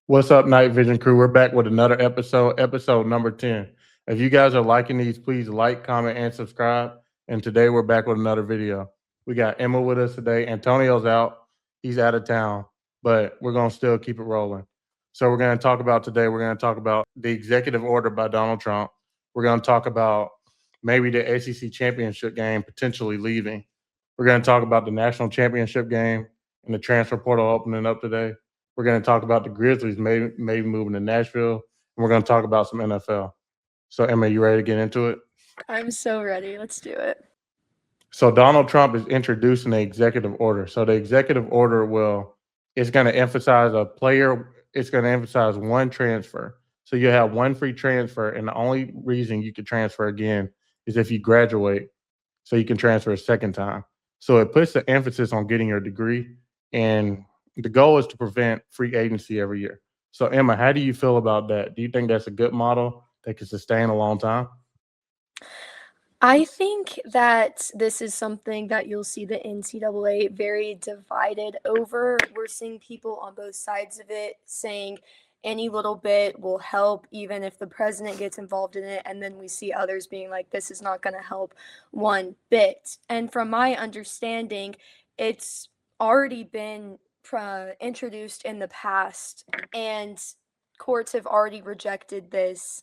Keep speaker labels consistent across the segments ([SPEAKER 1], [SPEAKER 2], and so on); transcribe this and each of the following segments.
[SPEAKER 1] What's up, Night Vision crew? We're back with another episode number 10. If you guys are liking these, please like, comment, and subscribe. And today we're back with another video. We got Emma with us today. Antonio's out. He's out of town, but we're going to still keep it rolling. So we're going to talk about the executive order by Donald Trump. We're going to talk about maybe the ACC championship game potentially leaving. We're going to talk about the national championship game and the transfer portal opening up today. We're going to talk about the Grizzlies maybe moving to Nashville, and we're going to talk about some NFL. So, Emma, you ready to get into it?
[SPEAKER 2] I'm so ready. Let's do it.
[SPEAKER 1] So, Donald Trump is introducing the executive order. So, the executive order it's going to emphasize a player. It's going to emphasize one transfer. So, you have one free transfer, and the only reason you could transfer again is if you graduate, so you can transfer a second time. So, it puts the emphasis on getting your degree, and the goal is to prevent free agency every year. So, Emma, how do you feel about that? Do you think that's a good model that can sustain a long time?
[SPEAKER 2] I think that this is something that you'll see the NCAA very divided over. We're seeing people on both sides of it saying any little bit will help, even if the president gets involved in it. And then we see others being like, this is not going to help one bit. And from my understanding, it's already been introduced in the past, and courts have already rejected this.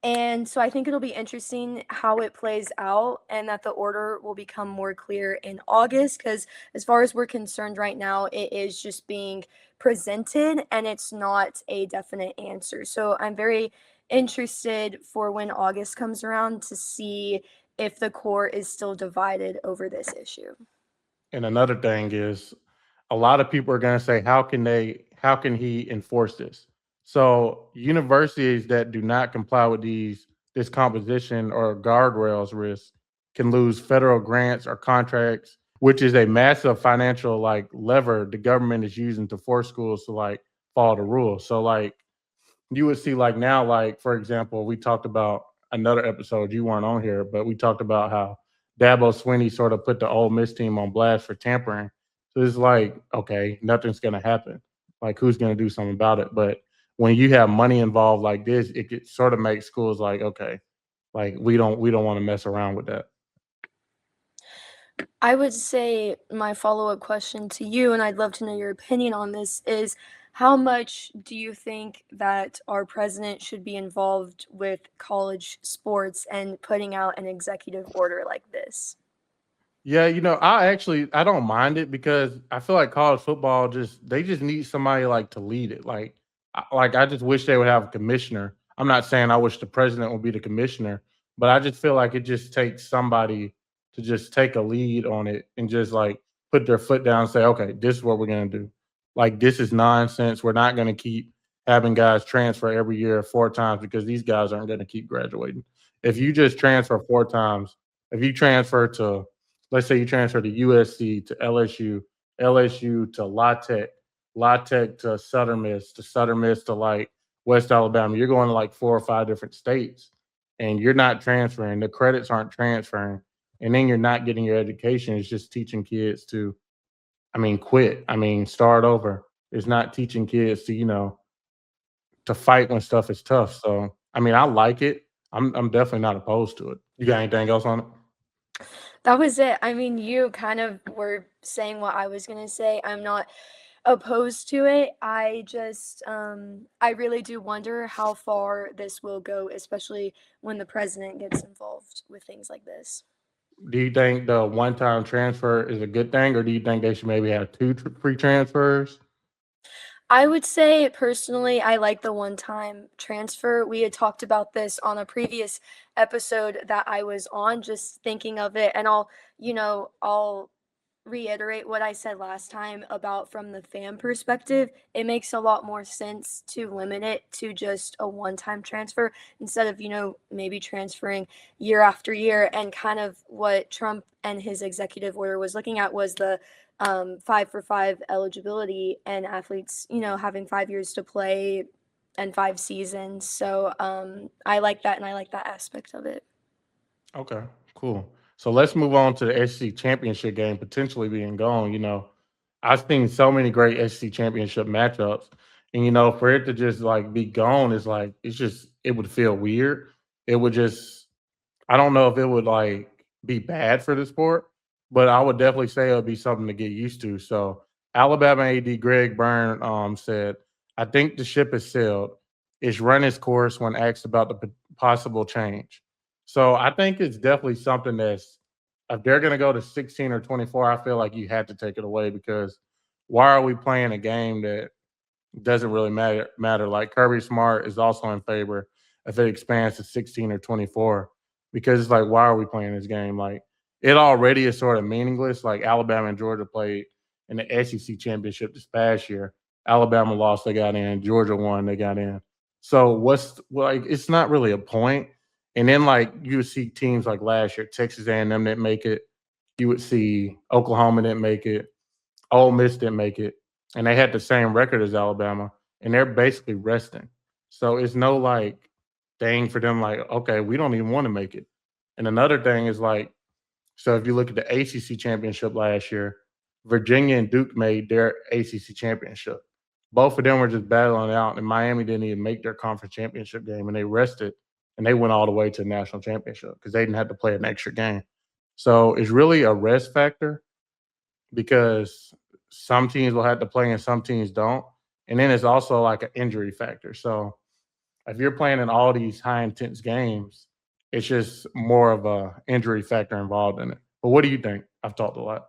[SPEAKER 2] And so I think it'll be interesting how it plays out and that the order will become more clear in August because, as far as we're concerned right now, it is just being presented and it's not a definite answer. So I'm very interested for when August comes around to see if the court is still divided over this issue.
[SPEAKER 1] And another thing is, a lot of people are going to say, how can he enforce this? So universities that do not comply with this composition or guardrails risk can lose federal grants or contracts, which is a massive financial like lever the government is using to force schools to like follow the rules. So like you would see like now, like for example, we talked about another episode, you weren't on here, but we talked about how Dabo Swinney sort of put the Ole Miss team on blast for tampering. So it's like, okay, nothing's gonna happen. Like who's gonna do something about it? But when you have money involved like this, sort of makes schools like, okay, like we don't want to mess around with that.
[SPEAKER 2] I would say my follow-up question to you, and I'd love to know your opinion on this, is how much do you think that our president should be involved with college sports and putting out an executive order like this?
[SPEAKER 1] Yeah, I don't mind it because I feel like college football they just need somebody like to lead it. Like I just wish they would have a commissioner. I'm not saying I wish the president would be the commissioner, but I just feel like it just takes somebody to just take a lead on it and just like put their foot down and say, okay, this is what we're gonna do. Like this is nonsense. We're not gonna keep having guys transfer every year 4 times because these guys aren't gonna keep graduating. If you just transfer 4 times, if you transfer to let's say you transfer to USC to LSU, LSU to La Tech, La Tech to Southern Miss to like West Alabama. You're going to like 4 or 5 different states and you're not transferring. The credits aren't transferring. And then you're not getting your education. It's just teaching kids to, quit. Start over. It's not teaching kids to, to fight when stuff is tough. So, I like it. I'm definitely not opposed to it. You got anything else on it?
[SPEAKER 2] That was it. I mean, you kind of were saying what I was going to say. I'm not opposed to it. I really do wonder how far this will go, especially when the president gets involved with things like this.
[SPEAKER 1] Do you think the one-time transfer is a good thing, or do you think they should maybe have free transfers?
[SPEAKER 2] I would say personally, I like the one time transfer. We had talked about this on a previous episode that I was on, just thinking of it. And I'll reiterate what I said last time about from the fan perspective. It makes a lot more sense to limit it to just a one time transfer instead of, maybe transferring year after year. And kind of what Trump and his executive order was looking at was the 5 for 5 eligibility and athletes, having 5 years to play and 5 seasons. So I like that and I like that aspect of it.
[SPEAKER 1] Okay, cool. So let's move on to the SEC championship game potentially being gone. I've seen so many great SEC championship matchups, And for it to just like be gone is like it's just it would feel weird. It would just I don't know if it would like be bad for the sport, but I would definitely say it would be something to get used to. So Alabama AD Greg Byrne said, "I think the ship has sailed. It's run its course when asked about the possible change." So I think it's definitely something that's if they're going to go to 16 or 24, I feel like you had to take it away because why are we playing a game that doesn't really matter. Like Kirby Smart is also in favor if it expands to 16 or 24 because it's like why are we playing this game? Like it already is sort of meaningless. Like Alabama and Georgia played in the SEC championship this past year. Alabama lost, they got in. Georgia won, they got in. So like it's not really a point. And then like you would see teams like last year, Texas A&M didn't make it. You would see Oklahoma didn't make it. Ole Miss didn't make it, and they had the same record as Alabama, and they're basically resting. So it's no like thing for them like, okay, we don't even want to make it. And another thing is like, so if you look at the ACC championship last year, Virginia and Duke made their ACC championship. Both of them were just battling it out, and Miami didn't even make their conference championship game, and they rested, and they went all the way to the national championship because they didn't have to play an extra game. So it's really a rest factor because some teams will have to play and some teams don't. And then it's also like an injury factor. So if you're playing in all these high intense games, it's just more of a injury factor involved in it. But what do you think? I've talked a lot.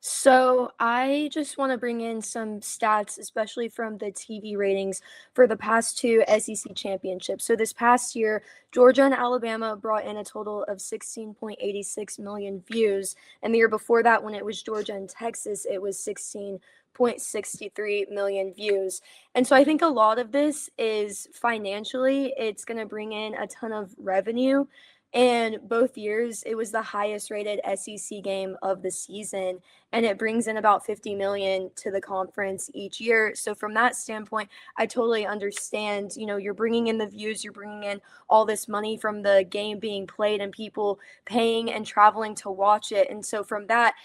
[SPEAKER 2] So I just want to bring in some stats, especially from the TV ratings for the past two SEC championships. So this past year, Georgia and Alabama brought in a total of 16.86 million views. And the year before that, when it was Georgia and Texas, it was 16.63 million views. And so I think a lot of this is financially, it's going to bring in a ton of revenue. And both years, it was the highest rated SEC game of the season, and it brings in about 50 million to the conference each year. So from that standpoint, I totally understand, you're bringing in the views, you're bringing in all this money from the game being played and people paying and traveling to watch it. And so from that,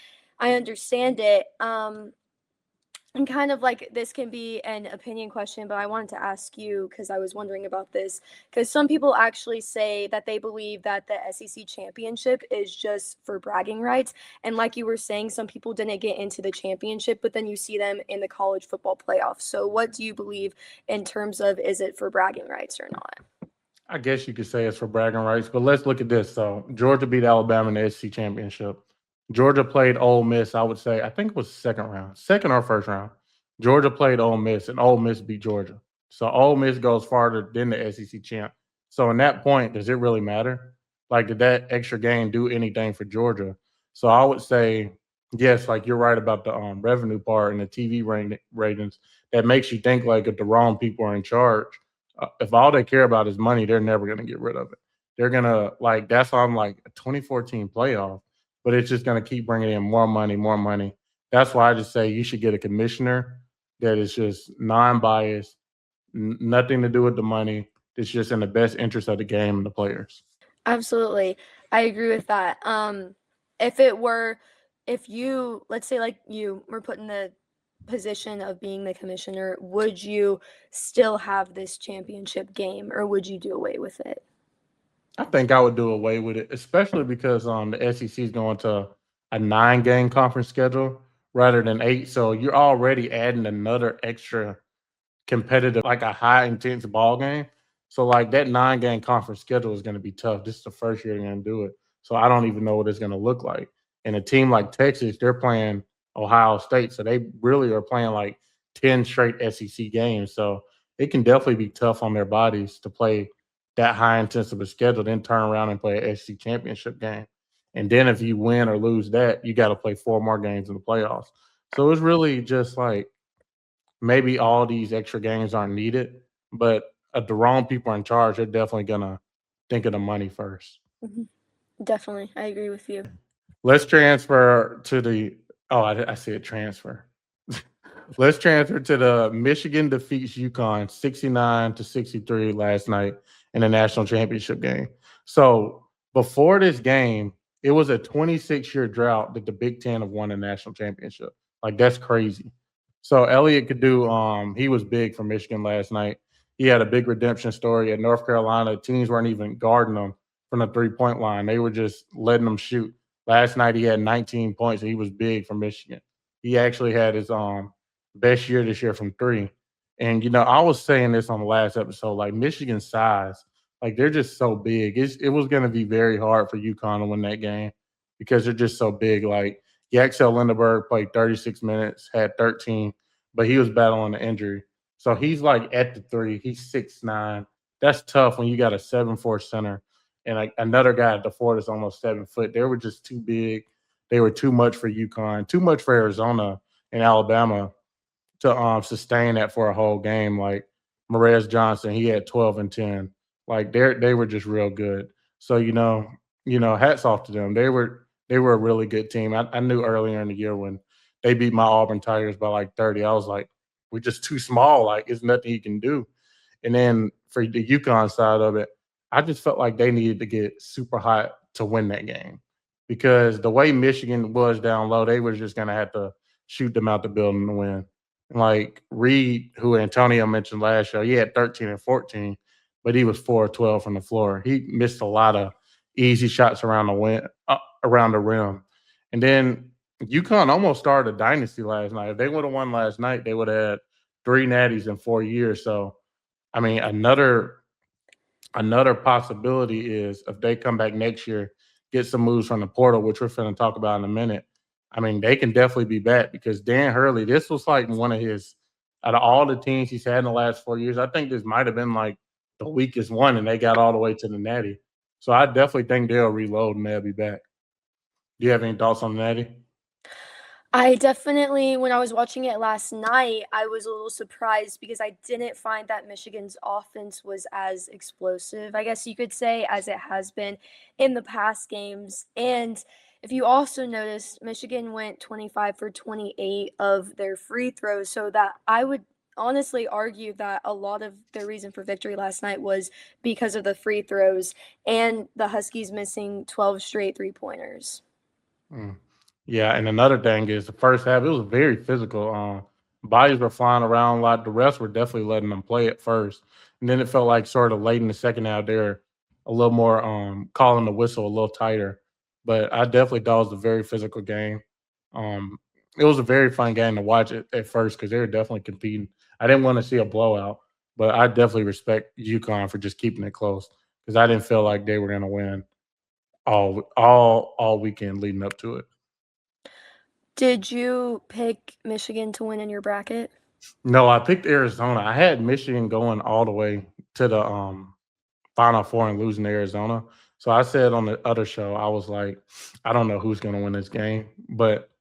[SPEAKER 2] I understand it. And kind of like this can be an opinion question, but I wanted to ask you because I was wondering about this. Because some people actually say that they believe that the SEC championship is just for bragging rights. And like you were saying, some people didn't get into the championship, but then you see them in the college football playoffs. So what do you believe in terms of is it for bragging rights or not?
[SPEAKER 1] I guess you could say it's for bragging rights, but let's look at this. So Georgia beat Alabama in the SEC championship. Georgia played Ole Miss, I would say, I think it was second round, second or first round. Georgia played Ole Miss, and Ole Miss beat Georgia. So Ole Miss goes farther than the SEC champ. So in that point, does it really matter? Like, did that extra game do anything for Georgia? So I would say yes. Like you're right about the revenue part and the TV ratings. That makes you think like if the wrong people are in charge, if all they care about is money, they're never going to get rid of it. They're gonna like that's why I'm like a 2014 playoff, but it's just going to keep bringing in more money, more money. That's why I just say you should get a commissioner that is just non-biased, nothing to do with the money. It's just in the best interest of the game and the players.
[SPEAKER 2] Absolutely. I agree with that. If it were, if you, let's say like you were put in the position of being the commissioner, would you still have this championship game or would you do away with it?
[SPEAKER 1] I think I would do away with it, especially because the SEC is going to a 9 game conference schedule rather than 8. So you're already adding another extra competitive, like a high intense ball game. So like that 9 game conference schedule is going to be tough. This is the first year they're going to do it. So I don't even know what it's going to look like. And a team like Texas, they're playing Ohio State, so they really are playing like 10 straight SEC games. So it can definitely be tough on their bodies to play that high intensive a schedule, then turn around and play an SEC championship game. And then if you win or lose that, you got to play 4 more games in the playoffs. So it's really just like maybe all these extra games aren't needed, but if the wrong people are in charge, they're definitely gonna think of the money first.
[SPEAKER 2] Mhm. Definitely. I agree with you.
[SPEAKER 1] Let's transfer to the I see a transfer. Let's transfer to the Michigan defeats UConn 69-63 last night in the national championship game. So before this game, it was a 26-year drought that the Big Ten have won a national championship. Like that's crazy. So Elliott could do. He was big for Michigan last night. He had a big redemption story at North Carolina. Teams weren't even guarding him from the 3 point line. They were just letting him shoot. Last night he had 19 points. And he was big for Michigan. He actually had his best year this year from three. And I was saying this on the last episode, like Michigan's size, like they're just so big. It was going to be very hard for UConn to win that game because they're just so big. Like Yaxel Lindenberg played 36 minutes, had 13, but he was battling an injury. So he's like at the three. He's 6'9". That's tough when you got a 7'4" center and like another guy at the four that's almost 7 foot. They were just too big. They were too much for UConn, too much for Arizona and Alabama to sustain that for a whole game. Like Morez Johnson, he had 12 and 10. Like they were just real good. So hats off to them. They were a really good team. I knew earlier in the year when they beat my Auburn Tigers by like 30, I was like, we're just too small. Like it's nothing he can do. And then for the UConn side of it, I just felt like they needed to get super hot to win that game because the way Michigan was down low, they were just going to have to shoot them out the building to win. Like Reed, who Antonio mentioned last year, he had 13 and 14, but he was 4 of 12 from the floor. He missed a lot of easy shots around the rim. And then UConn almost started a dynasty last night. If they would have won last night, they would have had 3 natties in 4 years. So, I mean, another possibility is if they come back next year, get some moves from the portal, which we're going to talk about in a minute. I mean, they can definitely be back because Dan Hurley, this was like one of his, out of all the teams he's had in the last 4 years, I think this might have been like the weakest one, and they got all the way to the Natty. So I definitely think they'll reload and they'll be back. Do you have any thoughts on the Natty?
[SPEAKER 2] I definitely, when I was watching it last night, I was a little surprised because I didn't find that Michigan's offense was as explosive, I guess you could say, as it has been in the past games. And if you also noticed, Michigan went 25 for 28 of their free throws, so that I would honestly argue that a lot of the reason for victory last night was because of the free throws and the Huskies missing 12 straight three-pointers.
[SPEAKER 1] Mm. Yeah, and another thing is the first half, it was very physical. Bodies were flying around a lot. The refs were definitely letting them play at first. And then it felt like sort of late in the second half, they're a little more calling the whistle a little tighter. But I definitely thought it was a very physical game. Um, it was a very fun game to watch at first because they were definitely competing. I didn't want to see a blowout, but I definitely respect UConn for just keeping it close because I didn't feel like they were going to win all weekend leading up to it.
[SPEAKER 2] Did you pick Michigan to win in your bracket?
[SPEAKER 1] No, I picked Arizona. I had Michigan going all the way to the Final Four and losing to Arizona. So I said on the other show, I was like, I don't know who's going to win this game, but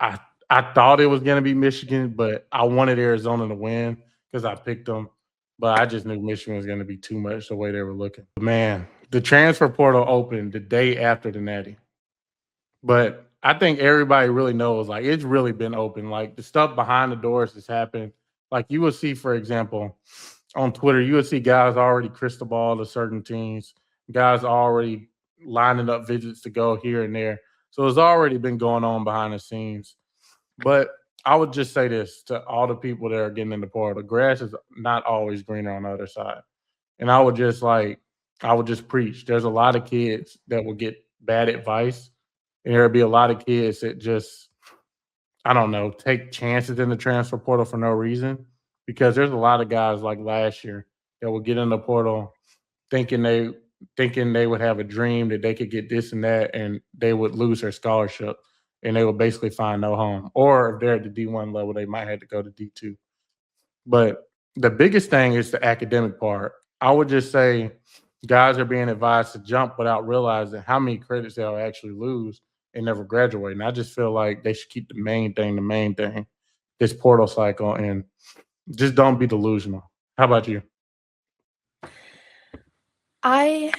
[SPEAKER 1] I I thought it was going to be Michigan, but I wanted Arizona to win because I picked them. But I just knew Michigan was going to be too much the way they were looking. Man, the transfer portal opened the day after the Natty. But I think everybody really knows, like, it's really been open. Like, the stuff behind the doors has happened. Like, you will see, for example, on Twitter, you will see guys already crystal ball to certain teams, guys already lining up visits to go here and there. So it's already been going on behind the scenes. But I would just say this to all the people that are getting in the portal: the grass is not always greener on the other side. And I would just preach. There's a lot of kids that will get bad advice, and there'll be a lot of kids that just, I don't know, take chances in the transfer portal for no reason. Because there's a lot of guys like last year that will get in the portal thinking they thinking they would have a dream that they could get this and that, and they would lose their scholarship, and they would basically find no home. Or if they're at the D1 level, they might have to go to D2. But the biggest thing is the academic part. I would just say guys are being advised to jump without realizing how many credits they'll actually lose and never graduate. And I just feel like they should keep the main thing, this portal cycle, and just don't be delusional. How about you?
[SPEAKER 2] I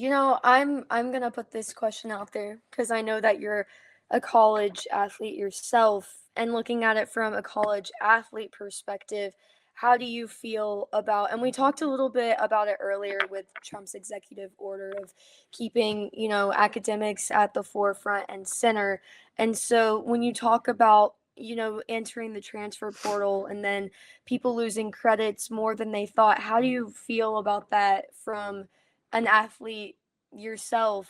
[SPEAKER 2] I'm gonna put this question out there because I know that you're a college athlete yourself, and looking at it from a college athlete perspective, how do you feel about, and we talked a little bit about it earlier with Trump's executive order of keeping, academics at the forefront and center. And so when you talk about entering the transfer portal and then people losing credits more than they thought. How do you feel about that from an athlete yourself?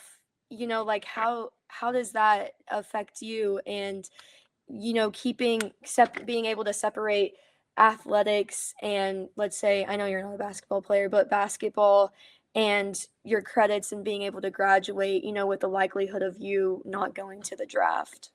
[SPEAKER 2] Like how does that affect you and being able to separate athletics and, let's say, I know you're not a basketball player, but basketball and your credits and being able to graduate, with the likelihood of you not going to the draft.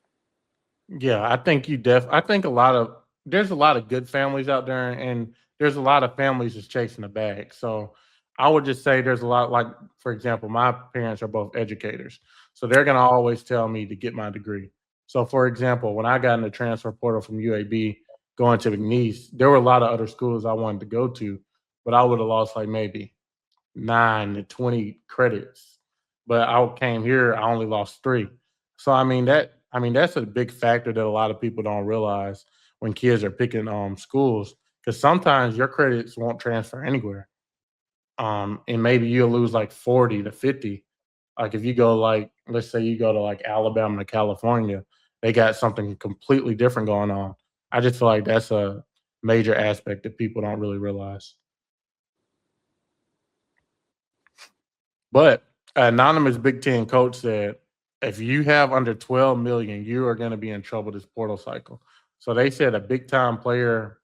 [SPEAKER 1] Yeah, I think there's a lot of good families out there, and there's a lot of families just chasing the bag. So I would just say there's a lot, like, for example, my parents are both educators. So they're gonna always tell me to get my degree. So for example, when I got in the transfer portal from UAB going to McNeese, there were a lot of other schools I wanted to go to, but I would have lost like maybe 9 to 20 credits. But I came here, I only lost three. So that's a big factor that a lot of people don't realize when kids are picking schools, because sometimes your credits won't transfer anywhere. And maybe you'll lose like 40 to 50. Like if you go, like, let's say you go to like Alabama to California, they got something completely different going on. I just feel like that's a major aspect that people don't really realize. But an anonymous Big Ten coach said, if you have under 12 million, you are going to be in trouble this portal cycle. So they said a big time player,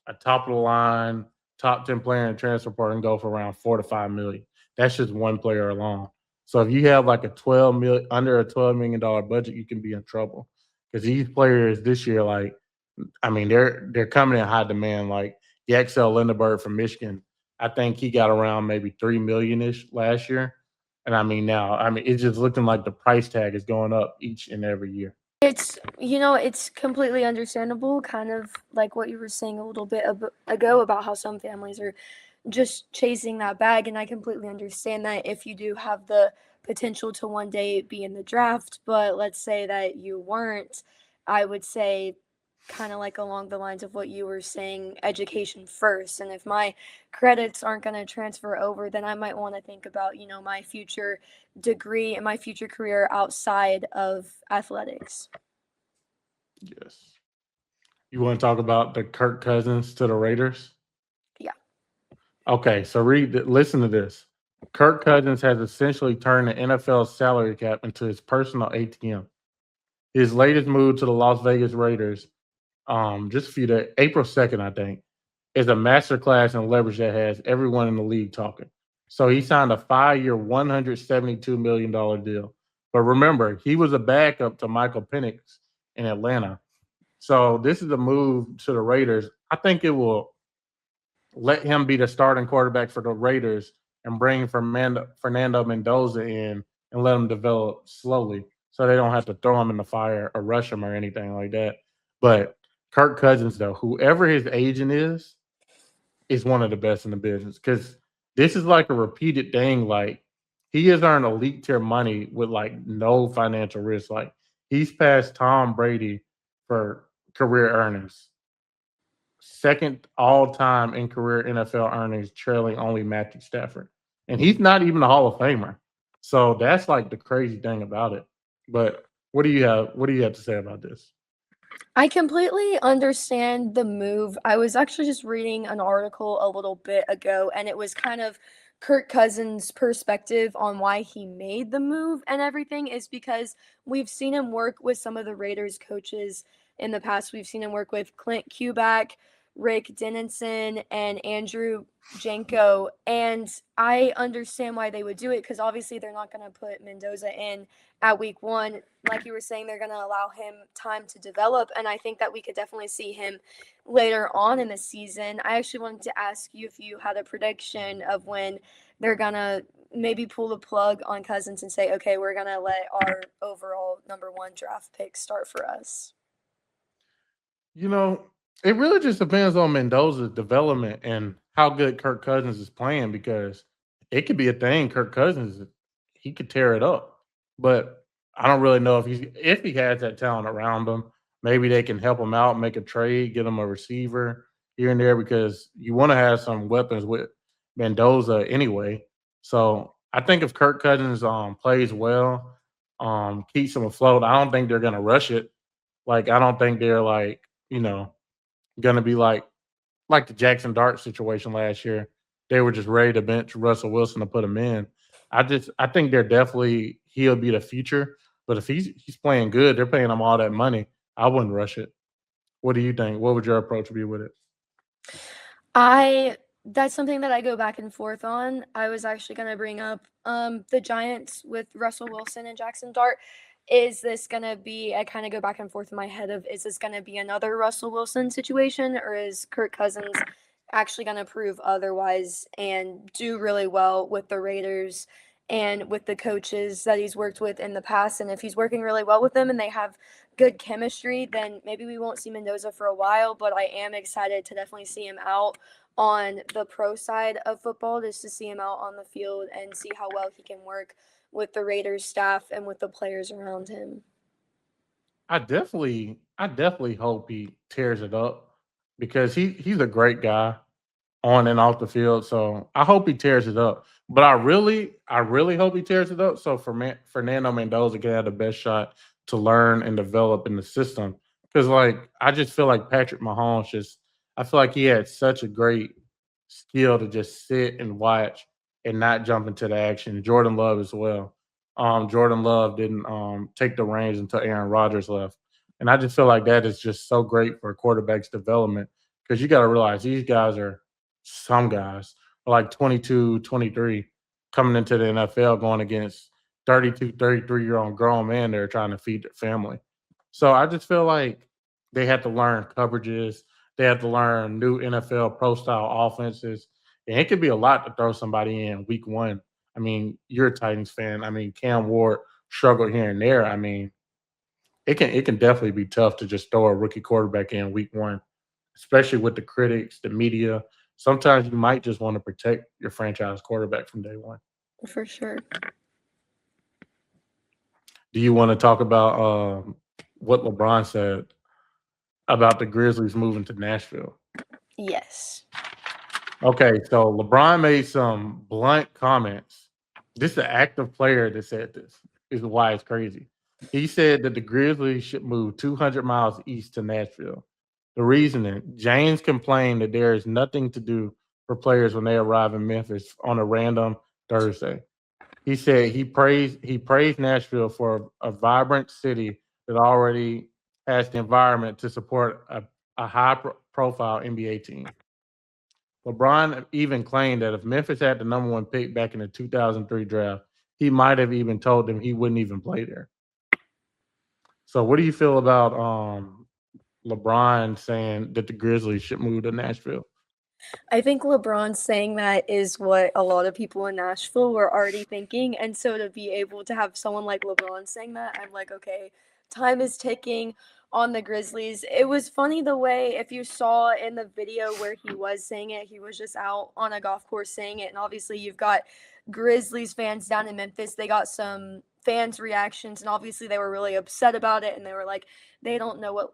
[SPEAKER 1] a top of the line, top 10 player in transfer portal can go for around 4 to 5 million. That's just one player alone. So if you have like under a $12 million budget, you can be in trouble because these players this year, like, they're coming in high demand. Like Yaxel Lindenberg from Michigan, I think he got around maybe 3 million ish last year. And now, it's just looking like the price tag is going up each and every year.
[SPEAKER 2] It's completely understandable, kind of like what you were saying a little bit ago about how some families are just chasing that bag. And I completely understand that if you do have the potential to one day be in the draft, but let's say that you weren't, I would say, kind of like along the lines of what you were saying, education first. And if my credits aren't going to transfer over, then I might want to think about, my future degree and my future career outside of athletics.
[SPEAKER 1] Yes. You want to talk about the Kirk Cousins to the Raiders?
[SPEAKER 2] Yeah.
[SPEAKER 1] Okay, so listen to this. Kirk Cousins has essentially turned the NFL salary cap into his personal ATM. His latest move to the Las Vegas Raiders, just a few days, April 2nd, I think, is a masterclass in leverage that has everyone in the league talking. So he signed a 5 year, $172 million deal. But remember, he was a backup to Michael Penix in Atlanta. So this is a move to the Raiders. I think it will let him be the starting quarterback for the Raiders and bring Fernando Mendoza in and let him develop slowly so they don't have to throw him in the fire or rush him or anything like that. But Kirk Cousins, though, whoever his agent is one of the best in the business because this is like a repeated thing. Like he has earned elite tier money with like no financial risk. Like he's passed Tom Brady for career earnings, second all time in career NFL earnings, trailing only Matthew Stafford. And he's not even a Hall of Famer. So that's like the crazy thing about it. But what do you have to say about this?
[SPEAKER 2] I completely understand the move. I was actually just reading an article a little bit ago, and it was kind of Kirk Cousins' perspective on why he made the move and everything is because we've seen him work with some of the Raiders coaches in the past. We've seen him work with Clint Kubiak, Rick Dennison, and Andrew Janko. And I understand why they would do it because obviously they're not going to put Mendoza in at week one. Like you were saying, they're going to allow him time to develop. And I think that we could definitely see him later on in the season. I actually wanted to ask you if you had a prediction of when they're going to maybe pull the plug on Cousins and say, okay, we're going to let our overall number one draft pick start for us.
[SPEAKER 1] You know, it really just depends on Mendoza's development and how good Kirk Cousins is playing because it could be a thing. Kirk Cousins, he could tear it up, but I don't really know if he has that talent around him. Maybe they can help him out, make a trade, get him a receiver here and there because you want to have some weapons with Mendoza anyway. So I think if Kirk Cousins plays well, keeps him afloat, I don't think they're going to rush it. Like I don't think they're like gonna be like the Jackson Dart situation last year. They were just ready to bench Russell Wilson to put him in. I think they're definitely he'll be the future. But if he's playing good, they're paying him all that money. I wouldn't rush it. What do you think? What would your approach be with it?
[SPEAKER 2] I That's something that I go back and forth on. I was actually gonna bring up the Giants with Russell Wilson and Jackson Dart. Is this gonna be I kind of go back and forth in my head of is this gonna be another Russell Wilson situation or is Kirk Cousins actually gonna prove otherwise and do really well with the Raiders and with the coaches that he's worked with in the past? And if he's working really well with them and they have good chemistry, then maybe we won't see Mendoza for a while, but I am excited to definitely see him out on the pro side of football, just to see him out on the field and see how well he can work with the Raiders staff and with the players around him.
[SPEAKER 1] I definitely hope he tears it up because he's a great guy on and off the field. So I hope he tears it up. But I really hope he tears it up. So for Fernando Mendoza can have the best shot to learn and develop in the system. Because like I just feel like Patrick Mahomes I feel like he had such a great skill to just sit and watch and not jump into the action. Jordan Love as well. Jordan Love didn't take the reins until Aaron Rodgers left. And I just feel like that is just so great for a quarterback's development because you got to realize these guys are some guys are like 22, 23 coming into the NFL going against 32, 33-year-old grown men that are trying to feed their family. So I just feel like they had to learn coverages. They had to learn new NFL pro style offenses. And it could be a lot to throw somebody in week one. I mean, you're a Titans fan. I mean, Cam Ward struggled here and there. I mean, it can definitely be tough to just throw a rookie quarterback in week one, especially with the critics, the media. Sometimes you might just want to protect your franchise quarterback from day one.
[SPEAKER 2] For sure.
[SPEAKER 1] Do you want to talk about what LeBron said about the Grizzlies moving to Nashville?
[SPEAKER 2] Yes.
[SPEAKER 1] Okay, so LeBron made some blunt comments. This is an active player that said this. Is why it's crazy. He said that the Grizzlies should move 200 miles east to Nashville. The reasoning: James complained that there is nothing to do for players when they arrive in Memphis on a random Thursday. He said he praised Nashville for a vibrant city that already has the environment to support a high profile NBA team. LeBron even claimed that if Memphis had the number one pick back in the 2003 draft, he might have even told them he wouldn't even play there. So, what do you feel about LeBron saying that the Grizzlies should move to Nashville?
[SPEAKER 2] I think LeBron saying that is what a lot of people in Nashville were already thinking. And so to be able to have someone like LeBron saying that, I'm like, okay, time is ticking on the Grizzlies. It was funny the way, if you saw in the video where he was saying it, he was just out on a golf course saying it. And obviously, you've got Grizzlies fans down in Memphis. They got some fans' reactions, and obviously, they were really upset about it. And they were like, they don't know what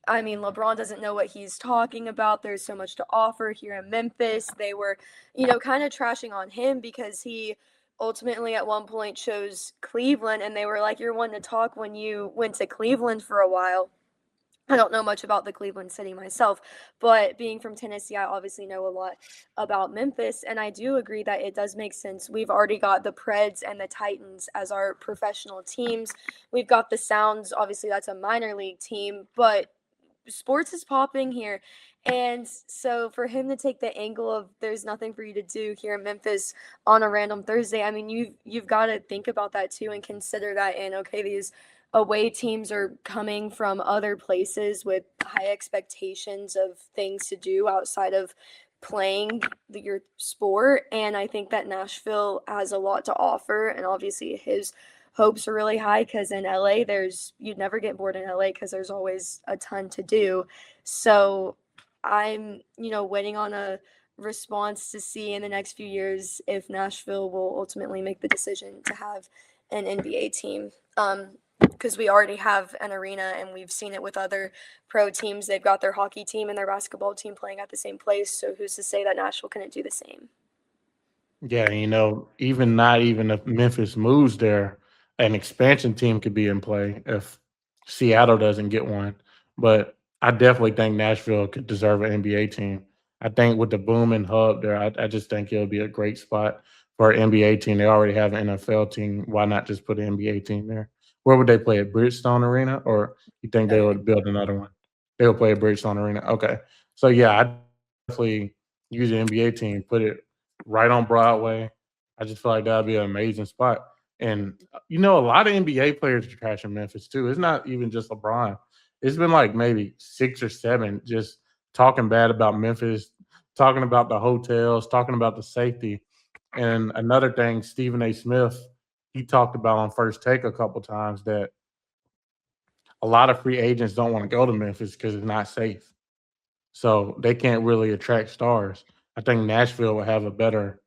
[SPEAKER 2] I mean, LeBron doesn't know what he's talking about. There's so much to offer here in Memphis. They were, kind of trashing on him because he ultimately at one point chose Cleveland, and they were like, "You're one to talk when you went to Cleveland for a while." I don't know much about the Cleveland City myself, but being from Tennessee, I obviously know a lot about Memphis, and I do agree that it does make sense. We've already got the Preds and the Titans as our professional teams. We've got the Sounds, obviously that's a minor league team, but sports is popping here. And so for him to take the angle of there's nothing for you to do here in Memphis on a random Thursday, I mean you've got to think about that too and consider that in okay, these away teams are coming from other places with high expectations of things to do outside of playing your sport. And I think that Nashville has a lot to offer. And obviously, his hopes are really high because in LA, you'd never get bored in LA because there's always a ton to do. So I'm, waiting on a response to see in the next few years if Nashville will ultimately make the decision to have an NBA team. Because we already have an arena and we've seen it with other pro teams. They've got their hockey team and their basketball team playing at the same place. So who's to say that Nashville couldn't do the same?
[SPEAKER 1] Yeah, even not even if Memphis moves there, an expansion team could be in play if Seattle doesn't get one. But I definitely think Nashville could deserve an NBA team. I think with the boom and hub there, I just think it'll be a great spot for an NBA team. They already have an NFL team. Why not just put an NBA team there? Where would they play at Bridgestone Arena, or you think they would build another one? They would play at Bridgestone Arena. Okay, so yeah, I definitely use the NBA team, put it right on Broadway. I just feel like that'd be an amazing spot. And a lot of NBA players are trashing Memphis too. It's not even just LeBron. It's been like maybe 6 or 7 just talking bad about Memphis, talking about the hotels, talking about the safety. And another thing, Stephen A. Smith, he talked about on First Take a couple times that a lot of free agents don't want to go to Memphis because it's not safe. So they can't really attract stars. I think Nashville will have a better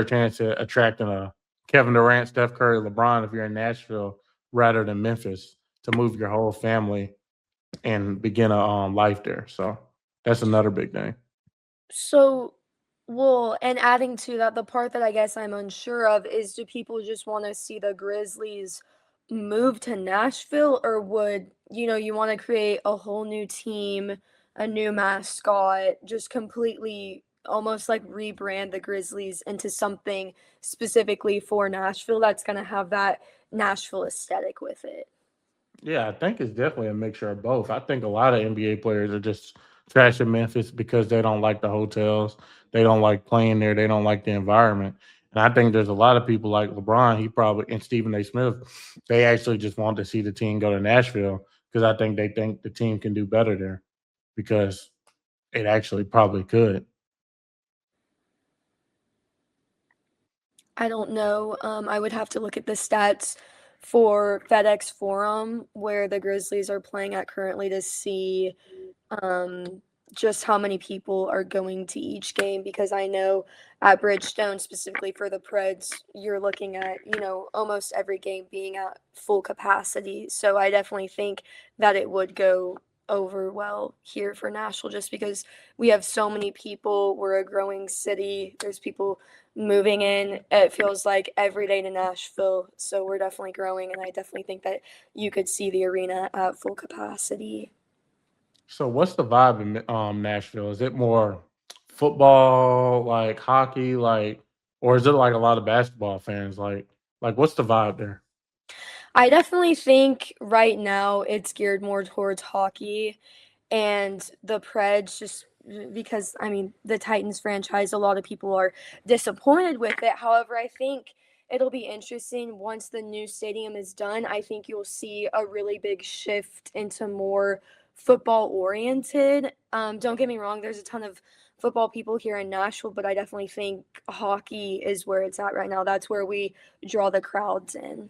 [SPEAKER 1] chance at attracting a Kevin Durant, Steph Curry, LeBron if you're in Nashville rather than Memphis to move your whole family and begin a life there. So that's another big thing.
[SPEAKER 2] So, well, and adding to that, the part that I guess I'm unsure of is do people just want to see the Grizzlies move to Nashville, or would, you want to create a whole new team, a new mascot, just completely almost like rebrand the Grizzlies into something specifically for Nashville that's going to have that Nashville aesthetic with it?
[SPEAKER 1] Yeah, I think it's definitely a mixture of both. I think a lot of NBA players are just trashing Memphis because they don't like the hotels, they don't like playing there, they don't like the environment. And I think there's a lot of people like LeBron, he probably and Stephen A. Smith, they actually just want to see the team go to Nashville because I think they think the team can do better there because it actually probably could.
[SPEAKER 2] I don't know. I would have to look at the stats for FedEx Forum where the Grizzlies are playing at currently to see um, just how many people are going to each game because I know at Bridgestone, specifically for the Preds, you're looking at, almost every game being at full capacity. So I definitely think that it would go over well here for Nashville just because we have so many people. We're a growing city. There's people moving in. It feels like every day to Nashville. So we're definitely growing. And I definitely think that you could see the arena at full capacity.
[SPEAKER 1] So what's the vibe in Nashville? Is it more football, like hockey, like, or is it like a lot of basketball fans? Like what's the vibe there?
[SPEAKER 2] I definitely think right now it's geared more towards hockey and the Preds just because I mean the Titans franchise a lot of people are disappointed with it. However, I think it'll be interesting once the new stadium is done. I think you'll see a really big shift into more football oriented. Don't get me wrong, there's a ton of football people here in Nashville, but I definitely think hockey is where it's at right now. That's where we draw the crowds in.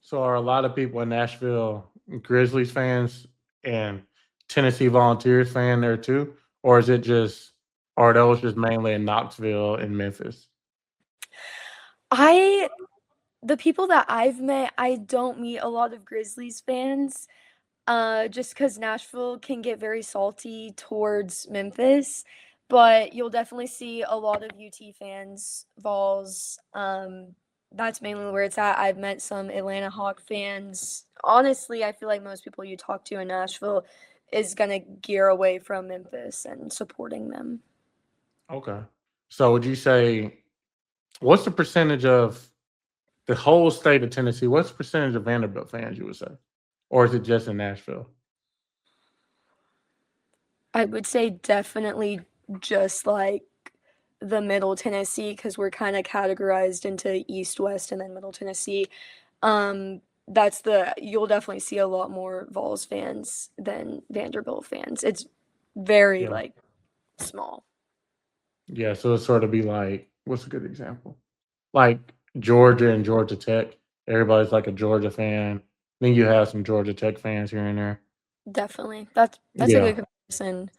[SPEAKER 1] So are a lot of people in Nashville Grizzlies fans and Tennessee Volunteers fan there too? Or is it just are those just mainly in Knoxville and Memphis?
[SPEAKER 2] I the people that I've met, I don't meet a lot of Grizzlies fans, just because Nashville can get very salty towards Memphis, but you'll definitely see a lot of UT fans, Vols, that's mainly where it's at. I've met some Atlanta Hawk fans. Honestly, I feel like most people you talk to in Nashville is gonna gear away from Memphis and supporting them.
[SPEAKER 1] Okay. So would you say what's the percentage of the whole state of Tennessee? What's the percentage of Vanderbilt fans you would say? Or is it just in Nashville?
[SPEAKER 2] I would say definitely just like the Middle Tennessee because we're kind of categorized into East, West, and then Middle Tennessee. That's the you'll definitely see a lot more Vols fans than Vanderbilt fans. It's very
[SPEAKER 1] Yeah.
[SPEAKER 2] like small.
[SPEAKER 1] Yeah. So it's sort of be like, what's a good example? Like Georgia and Georgia Tech. Everybody's like a Georgia fan. Then you have some Georgia Tech fans here and there.
[SPEAKER 2] Definitely. That's a
[SPEAKER 1] Yeah.
[SPEAKER 2] good comparison.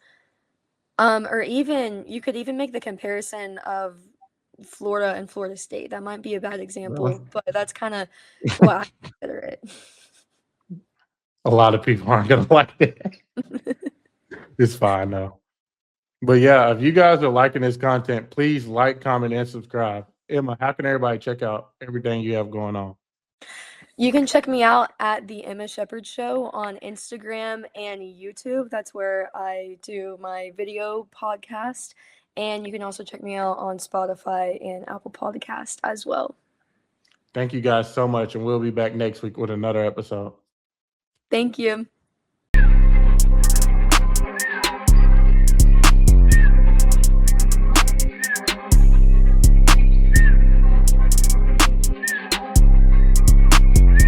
[SPEAKER 2] Or even you could even make the comparison of Florida and Florida State. That might be a bad
[SPEAKER 1] Really?
[SPEAKER 2] example, but that's kind of what I consider it.
[SPEAKER 1] A lot of people aren't gonna like that. It's fine though. But yeah, if you guys are liking this content, please like, comment, and subscribe. Emma, how can everybody check out everything you have going on?
[SPEAKER 2] You can check me out at the Emma Shepherd Show on Instagram and YouTube. That's where I do my video podcast. And you can also check me out on Spotify and Apple Podcast as well.
[SPEAKER 1] Thank you guys so much, and we'll be back next week with another episode.
[SPEAKER 2] Thank you.